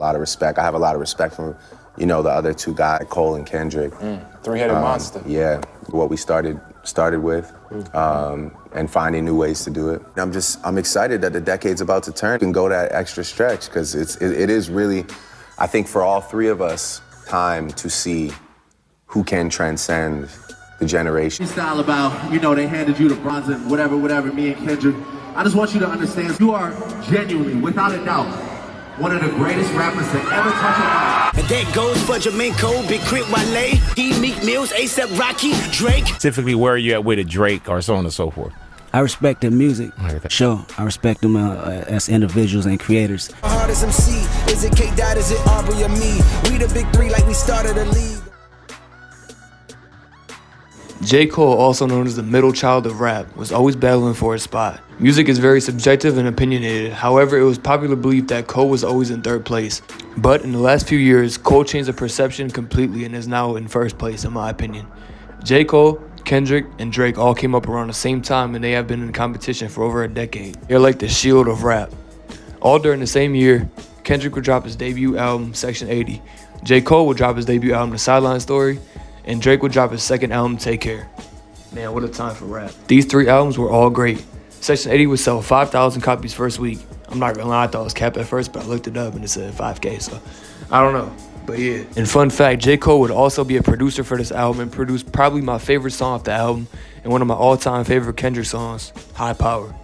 A lot of respect. I have a lot of respect from, the other two guys, Cole and Kendrick. Three-headed monster. Yeah, what we started with, and finding new ways to do it. I'm excited that the decade's about to turn and go that extra stretch, because it is really, I think for all three of us, time to see who can transcend the generation. Style about, they handed you the bronze and whatever, me and Kendrick. I just want you to understand, you are genuinely, without a doubt, one of the greatest rappers to ever touch a mic. And that goes for Jamaica, Big Crit Wale, D Meek Mills, A$AP Rocky, Drake. Specifically, where are you at with a Drake or so on and so forth? I respect their music. Sure, I respect them as individuals and creators. Hardest MC, is it K-Dot, is it Aubrey or me? We the big three like we started a league. J. Cole, also known as the middle child of rap, was always battling for a spot. Music is very subjective and opinionated. However, it was popular belief that Cole was always in third place. But in the last few years, Cole changed the perception completely and is now in first place, in my opinion. J. Cole, Kendrick, and Drake all came up around the same time, and they have been in competition for over a decade. They're like the shield of rap. All during the same year, Kendrick would drop his debut album, Section 80. J. Cole would drop his debut album, The Sideline Story, and Drake would drop his second album, Take Care. Man, what a time for rap. These three albums were all great. Section 80 would sell 5,000 copies first week. I'm not gonna lie, I thought it was capped at first, but I looked it up and it said 5K, so I don't know. But yeah. And fun fact, J. Cole would also be a producer for this album and produced probably my favorite song off the album and one of my all-time favorite Kendrick songs, High Power.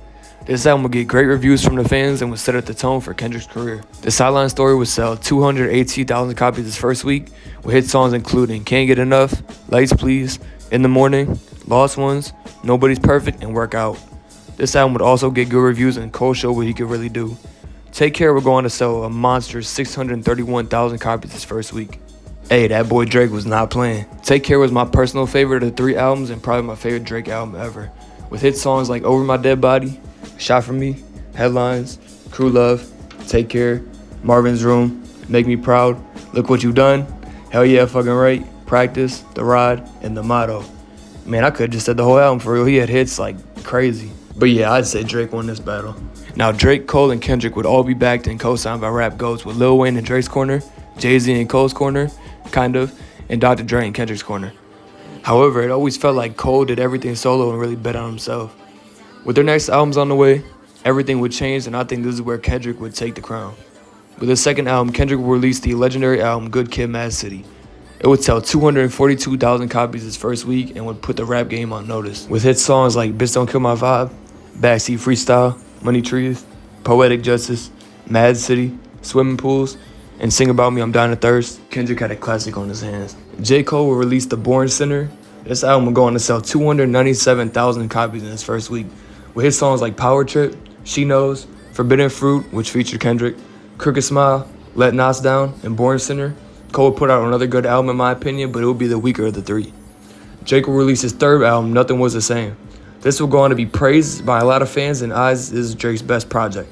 This album would get great reviews from the fans and would set up the tone for Kendrick's career. The Sideline Story would sell 218,000 copies his first week, with hit songs including Can't Get Enough, Lights Please, In the Morning, Lost Ones, Nobody's Perfect, and Work Out. This album would also get good reviews and Cole showed what he could really do. Take Care would go on to sell a monster 631,000 copies his first week. Hey, that boy Drake was not playing. Take Care was my personal favorite of the three albums and probably my favorite Drake album ever, with hit songs like Over My Dead Body, Shot For Me, Headlines, Crew Love, Take Care, Marvin's Room, Make Me Proud, Look What You Done, Hell Yeah Fucking Right, Practice, The Ride, and The Motto. Man, I could have just said the whole album for real. He had hits like crazy. But yeah, I'd say Drake won this battle. Now Drake, Cole, and Kendrick would all be backed and co-signed by rap goats, with Lil Wayne in Drake's corner, Jay-Z in Cole's corner, kind of, and Dr. Dre in Kendrick's corner. However, it always felt like Cole did everything solo and really bet on himself. With their next albums on the way, everything would change, and I think this is where Kendrick would take the crown. With his second album, Kendrick would release the legendary album Good Kid, Mad City. It would sell 242,000 copies his first week and would put the rap game on notice, with hit songs like Bitch Don't Kill My Vibe, Backseat Freestyle, Money Trees, Poetic Justice, Mad City, Swimming Pools, and Sing About Me, I'm Dying of Thirst. Kendrick had a classic on his hands. J. Cole would release The Born Sinner. This album would go on to sell 297,000 copies in his first week, with hit songs like Power Trip, She Knows, Forbidden Fruit, which featured Kendrick, Crooked Smile, Let Nas Down, and Born Sinner. Cole would put out another good album in my opinion, but it would be the weaker of the three. Jake will release his third album, Nothing Was the Same. This will go on to be praised by a lot of fans and eyes is Drake's best project.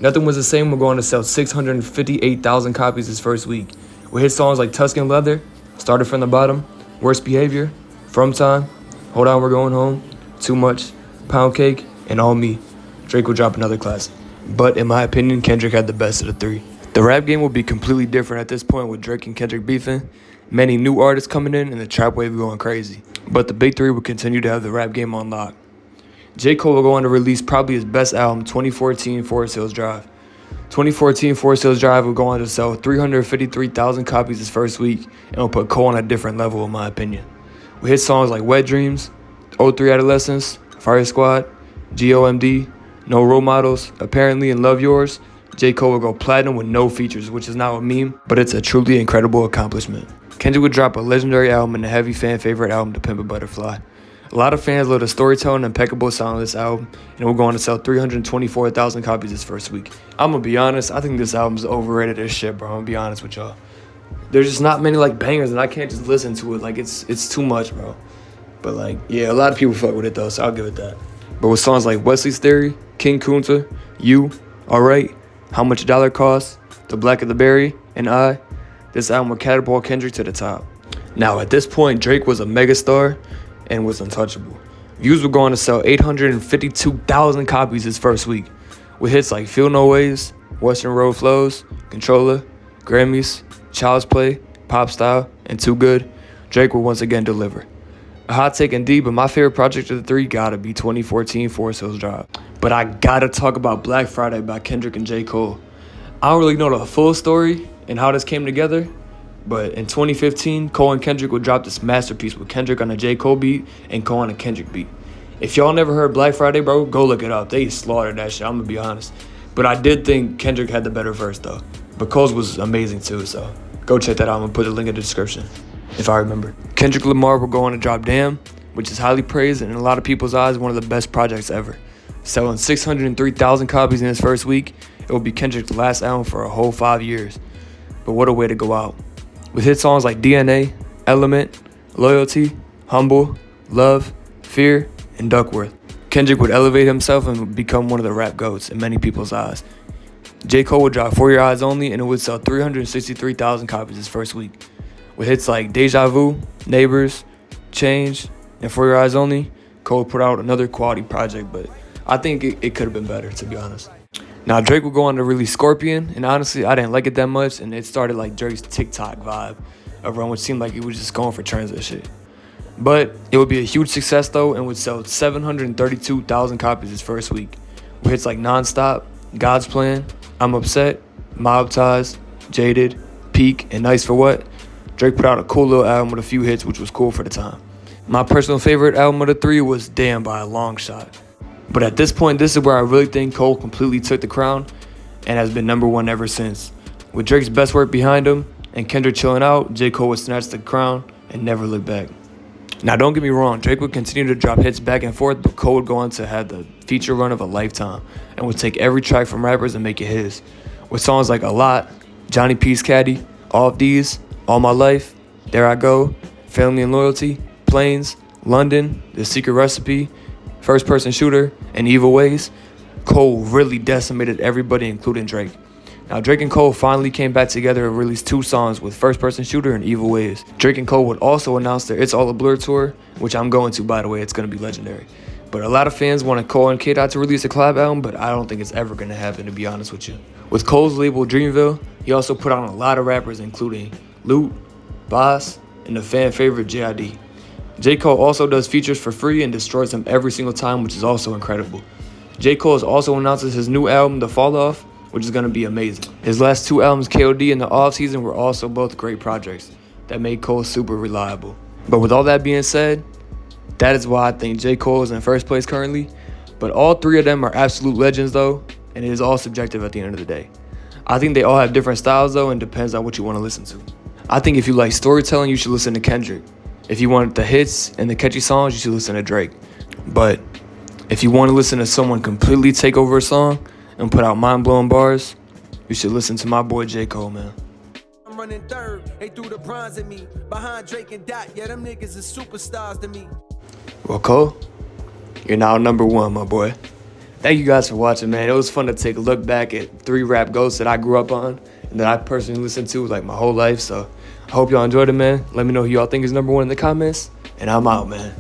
Nothing Was the Same will go on to sell 658,000 copies his first week, with hit songs like Tuscan Leather, Started From the Bottom, Worst Behavior, From Time, Hold On We're Going Home, Too Much, Pound Cake, and All Me. Drake will drop another classic. But in my opinion, Kendrick had the best of the three. The rap game will be completely different at this point with Drake and Kendrick beefing, many new artists coming in, and the trap wave going crazy. But the big three will continue to have the rap game on lock. J. Cole will go on to release probably his best album, 2014 Forest Hills Drive. 2014 Forest Hills Drive will go on to sell 353,000 copies his first week and will put Cole on a different level in my opinion. With hit songs like Wet Dreams, 03 Adolescence, Fire Squad, GOMD, No Role Models, Apparently, and Love Yours, J. Cole will go platinum with no features, which is now a meme, but it's a truly incredible accomplishment. Kendrick would drop a legendary album and a heavy fan favorite album, To Pimp a Butterfly. A lot of fans love the storytelling and impeccable sound of this album, and it will go on to sell 324,000 copies this first week. I'm gonna be honest, I think this album's overrated as shit, bro. I'm gonna be honest with y'all. There's just not many like bangers, and I can't just listen to it. Like it's too much, bro. But like, yeah, a lot of people fuck with it though, so I'll give it that. But with songs like Wesley's Theory, King Kunta, You, Alright, How Much a Dollar Costs, The Black of the Berry, and I, this album would catapult Kendrick to the top. Now, at this point, Drake was a megastar and was untouchable. Views were going to sell 852,000 copies his first week, with hits like Feel No Ways, Western Road Flows, Controller, Grammys, Child's Play, Pop Style, and Too Good, Drake will once again deliver. A hot take indeed, but my favorite project of the three gotta be 2014 Forest Hills Drive. But I gotta talk about Black Friday by Kendrick and J. Cole. I don't really know the full story and how this came together, but in 2015, Cole and Kendrick would drop this masterpiece with Kendrick on a J. Cole beat and Cole on a Kendrick beat. If y'all never heard Black Friday, bro, go look it up. They slaughtered that shit, I'm gonna be honest. But I did think Kendrick had the better verse, though. But Cole's was amazing, too, so go check that out. I'm gonna put the link in the description, if I remember. Kendrick Lamar will go on to drop Damn, which is highly praised and in a lot of people's eyes, one of the best projects ever. Selling 603,000 copies in his first week, it will be Kendrick's last album for a whole 5 years. But what a way to go out. With hit songs like DNA, Element, Loyalty, Humble, Love, Fear, and Duckworth, Kendrick would elevate himself and would become one of the rap goats in many people's eyes. J. Cole would drop For Your Eyes Only, and it would sell 363,000 copies his first week. With hits like Deja Vu, Neighbors, Change, and For Your Eyes Only, Cole put out another quality project, but I think it could have been better, to be honest. Now, Drake would go on to release Scorpion, and honestly, I didn't like it that much, and it started like Drake's TikTok vibe around, which seemed like he was just going for trends and shit. But it would be a huge success, though, and would sell 732,000 copies his first week, with hits like Nonstop, God's Plan, I'm Upset, Mob Ties, Jaded, Peak, and Nice for What. Drake put out a cool little album with a few hits, which was cool for the time. My personal favorite album of the three was Damn by a long shot. But at this point, this is where I really think Cole completely took the crown and has been number one ever since. With Drake's best work behind him and Kendrick chilling out, J. Cole would snatch the crown and never look back. Now, don't get me wrong, Drake would continue to drop hits back and forth, but Cole would go on to have the feature run of a lifetime and would take every track from rappers and make it his. With songs like A Lot, Johnny P's Caddy, All of These, All My Life, There I Go, Family and Loyalty, Planes, London, The Secret Recipe, First Person Shooter, and Evil Ways, Cole really decimated everybody, including Drake. Now, Drake and Cole finally came back together and released 2 songs with First Person Shooter and Evil Ways. Drake and Cole would also announce their It's All a Blur tour, which I'm going to, by the way. It's going to be legendary. But a lot of fans wanted Cole and K-Dot to release a collab album, but I don't think it's ever going to happen, to be honest with you. With Cole's label Dreamville, he also put on a lot of rappers, including Lute, Boss, and the fan favorite J.I.D. J. Cole also does features for free and destroys them every single time, which is also incredible. J. Cole has also announces his new album, The Fall Off, which is going to be amazing. His last 2 albums, KOD and The Off Season, were also both great projects that made Cole super reliable. But with all that being said, that is why I think J. Cole is in first place currently. But all 3 of them are absolute legends, though, and it is all subjective at the end of the day. I think they all have different styles, though, and depends on what you want to listen to. I think if you like storytelling, you should listen to Kendrick. If you want the hits and the catchy songs, you should listen to Drake. But if you want to listen to someone completely take over a song and put out mind-blowing bars, you should listen to my boy J. Cole, man. I'm running third, they threw the bronze at me. Behind Drake and Dot, yeah, them niggas is superstars to me. Well, Cole, you're now number 1, my boy. Thank you guys for watching, man. It was fun to take a look back at 3 rap goats that I grew up on and that I personally listened to like my whole life. So I hope y'all enjoyed it, man. Let me know who y'all think is number 1 in the comments, and I'm out, man.